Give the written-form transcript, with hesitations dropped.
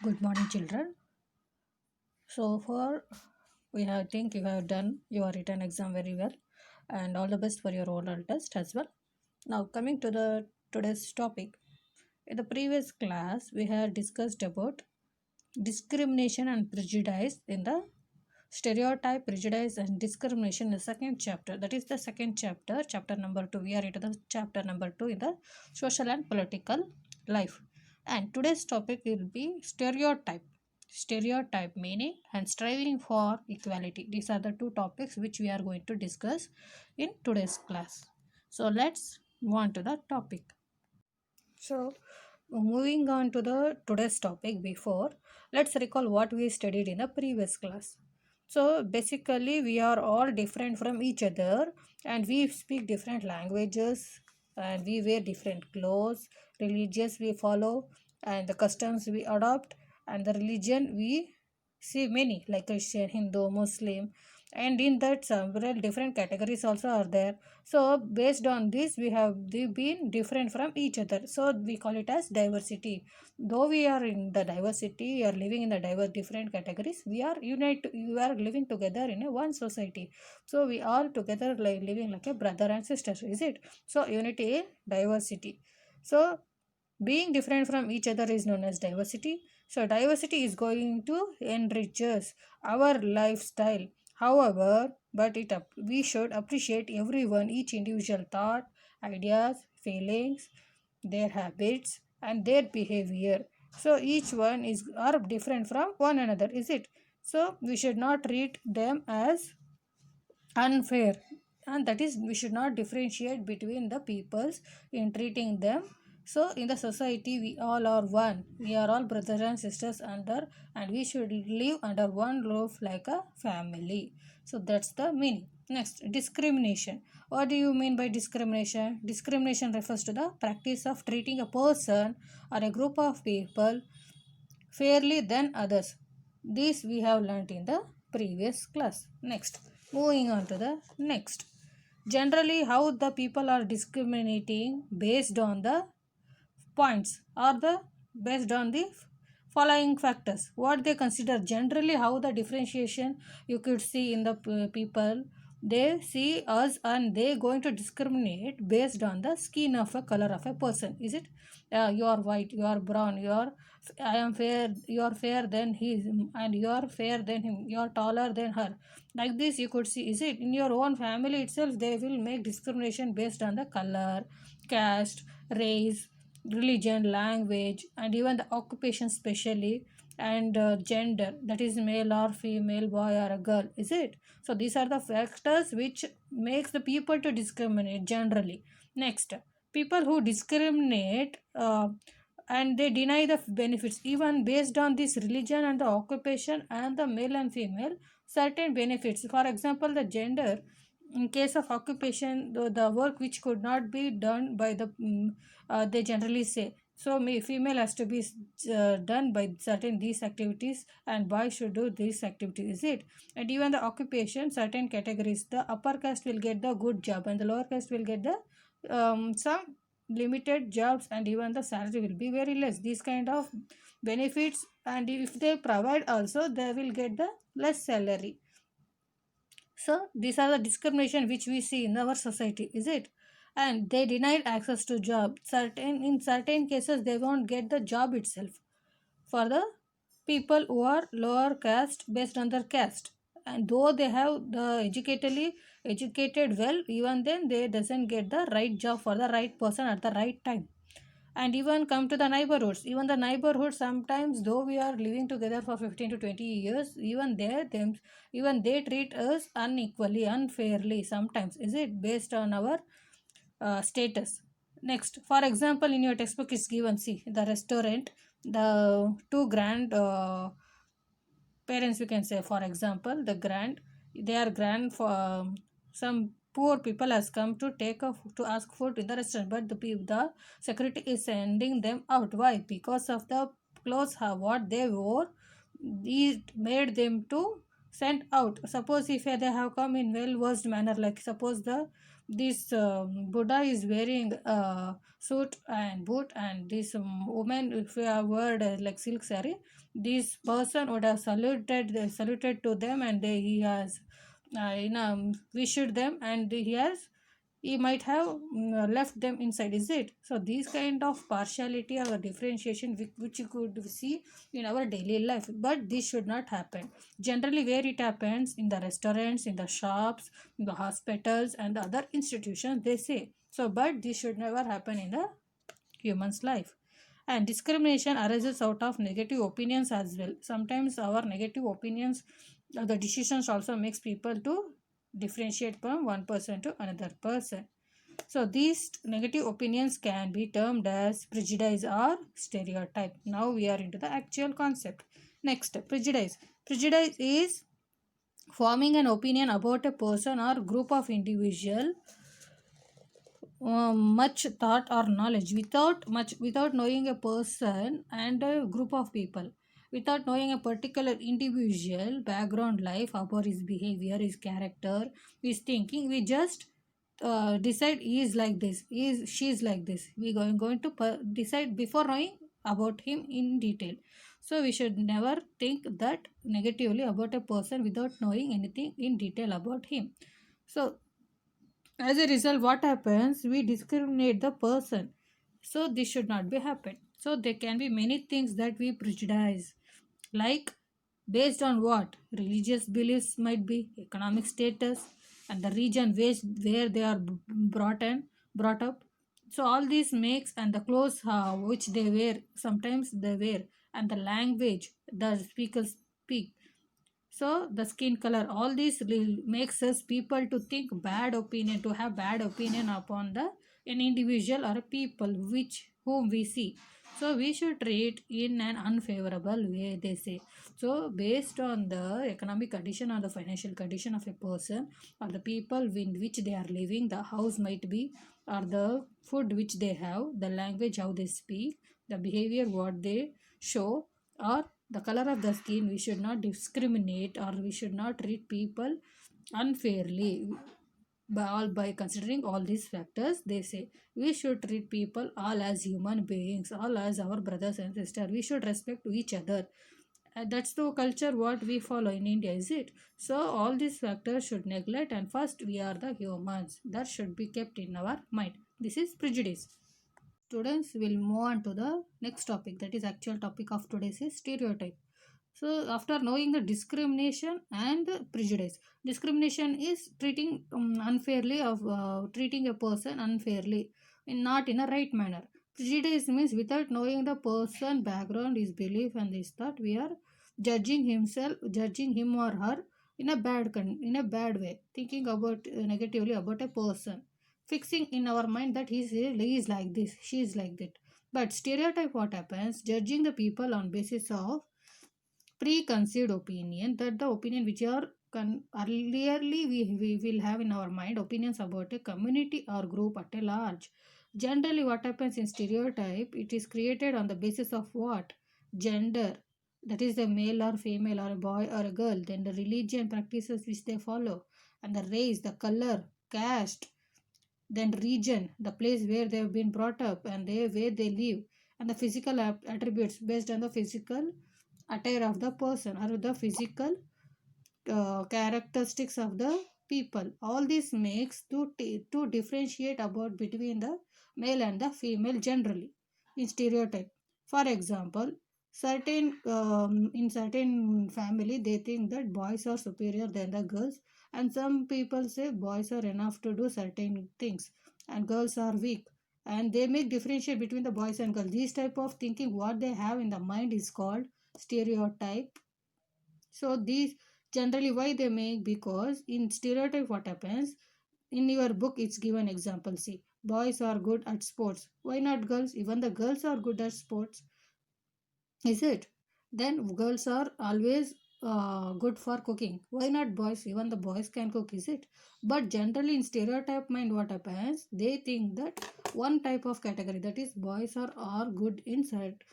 Good morning, children. So, for we have think you have done your written exam very well, and all the best for your oral test as well. Now, coming to the today's topic. In the previous class, we have discussed about discrimination and prejudice in the stereotype, prejudice, and discrimination in the second chapter. That is the second chapter, chapter number 2. We are into the chapter number 2 in the social and political life. And today's topic will be stereotype meaning and striving for equality. These are the two topics which we are going to discuss in today's class. So let's move on to the topic. So moving on to the today's topic, before let's recall what we studied in the previous class. So basically we are all different from each other, and we speak different languages, and we wear different clothes, religions we follow, and the customs we adopt, and the religion we see many like Christian, Hindu, Muslim, and in that several different categories also are there. So based on this we have been different from each other, so we call it as diversity. Though we are in the diversity, we are living in the diverse different categories, we are living together in a one society. So we all together like living like a brother and sister, is it? So unity in diversity. So being different from each other is known as diversity. So diversity is going to enrich us, our lifestyle. However, we should appreciate everyone, each individual thought, ideas, feelings, their habits, and their behavior. So each one is are different from one another, is it? So we should not treat them as unfair, and that is we should not differentiate between the peoples in treating them. So in the society we all are one, we are all brothers and sisters under, and we should live under one roof like a family. So that's the meaning. Next, discrimination. What do you mean by discrimination? Discrimination refers to the practice of treating a person or a group of people fairly than others. This we have learnt in the previous class. Next, moving on to the next. Generally, how the people are discriminating based on the points or the based on the following factors. What they consider generally, how the differentiation you could see in the people, they see us and they going to discriminate based on the skin of a color of a person, is it? You are white, you are brown, you are I am fair, you are fair than he is, and you are fair than him, you are taller than her. Like this you could see, is it? In your own family itself they will make discrimination based on the color, caste, race, religion, language, and even the occupation specially, and gender, that is male or female, boy or a girl, is it? So these are the factors which makes the people to discriminate generally. Next, people who discriminate and they deny the benefits even based on this religion and the occupation and the male and female certain benefits. For example, the gender, in case of occupation, the work which could not be done by the they generally say, so female has to be done by certain these activities, and boy should do these activities, is it? And even the occupation, certain categories, the upper caste will get the good job and the lower caste will get the some limited jobs, and even the salary will be very less. These kind of benefits, and if they provide also they will get the less salary. So these are the discrimination which we see in our society, is it? And they denied access to job. In certain cases they won't get the job itself for the people who are lower caste based on their caste. And though they have the educated well, even then they doesn't get the right job for the right person at the right time. And even come to the neighborhoods, even the neighborhood sometimes, though we are living together for 15 to 20 years, even they treat us unequally, unfairly sometimes, is it? Based on our status. Next, for example, in your textbook is given, see the restaurant, the two grand parents, you can say, for example, they are grand for some poor people has come to to ask food in the restaurant, but the security is sending them out. Why? Because of the clothes what they wore, it made them to sent out. Suppose if they have come in well versed manner, like suppose the this Buddha is wearing a suit and boot, and this woman, if you have word like silk saree, this person would have saluted to them, and he has wished them, and he might have left them inside, is it? So these kind of partiality or differentiation which you could see in our daily life, but this should not happen. Generally where it happens, in the restaurants, in the shops, in the hospitals and the other institutions, they say so, but this should never happen in the human's life. And discrimination arises out of negative opinions as well. Sometimes our negative opinions, the decisions also makes people to differentiate from one person to another person. So these negative opinions can be termed as prejudice or stereotype. Now we are into the actual concept. Next, prejudice. Prejudice is forming an opinion about a person or group of individual, much thought or knowledge, without knowing a person and a group of people, without knowing a particular individual background, life, about his behavior, his character, his thinking. We just decide he is like this, she is like this. We going to decide before knowing about him in detail. So we should never think that negatively about a person without knowing anything in detail about him. So as a result, what happens, we discriminate the person. So this should not be happen. So there can be many things that we prejudice, like based on what religious beliefs might be, economic status, and the region where they are brought up. So all these makes, and the clothes which they wear, sometimes they wear, and the language the speakers speak, so the skin color, all this makes us people to think bad opinion, to have bad opinion upon the an individual or a people which whom we see. So we should treat in an unfavorable way, they say. So based on the economic condition or the financial condition of a person, or the people in which they are living, the house might be, or the food which they have, the language how they speak, the behavior what they show, or the color of the skin, we should not discriminate, or we should not treat people unfairly. By considering all these factors, they say we should treat people all as human beings, all as our brothers and sisters. We should respect each other. That's the culture what we follow in India, is it? So all these factors should neglect, and first we are the humans, that should be kept in our mind. This is prejudice. Students will move on to the next topic, that is actual topic of today's is stereotype. So after knowing the discrimination and the prejudice, discrimination is treating unfairly of treating a person unfairly, not in a right manner. Prejudice means without knowing the person background, his belief and his thought, we are judging him or her in a in a bad way, thinking about negatively about a person, fixing in our mind that he is like this, she is like that. But stereotype, what happens, judging the people on basis of preconceived opinion, that the opinion which are earlierly we will have in our mind opinions about a community or group at a large. Generally what happens in stereotype, it is created on the basis of what, gender, that is the male or female or a boy or a girl, then the religion practices which they follow, and the race, the color, caste, then region, the place where they have been brought up, and where they live, and the physical attributes based on the physical attire of the person, or the physical characteristics of the people. All this makes to differentiate about between the male and the female generally in stereotype. For example, certain in certain family they think that boys are superior than the girls, and some people say boys are enough to do certain things and girls are weak, and they make differentiate between the boys and girls. This type of thinking what they have in the mind is called stereotype. So these generally why they make, because in stereotype what happens, in your book it's given example, see, boys are good at sports, why not girls? Even the girls are good at sports, is it? Then girls are always good for cooking, why not boys? Even the boys can cook, is it? But generally in stereotype mind what happens, they think that one type of category, that is boys are good inside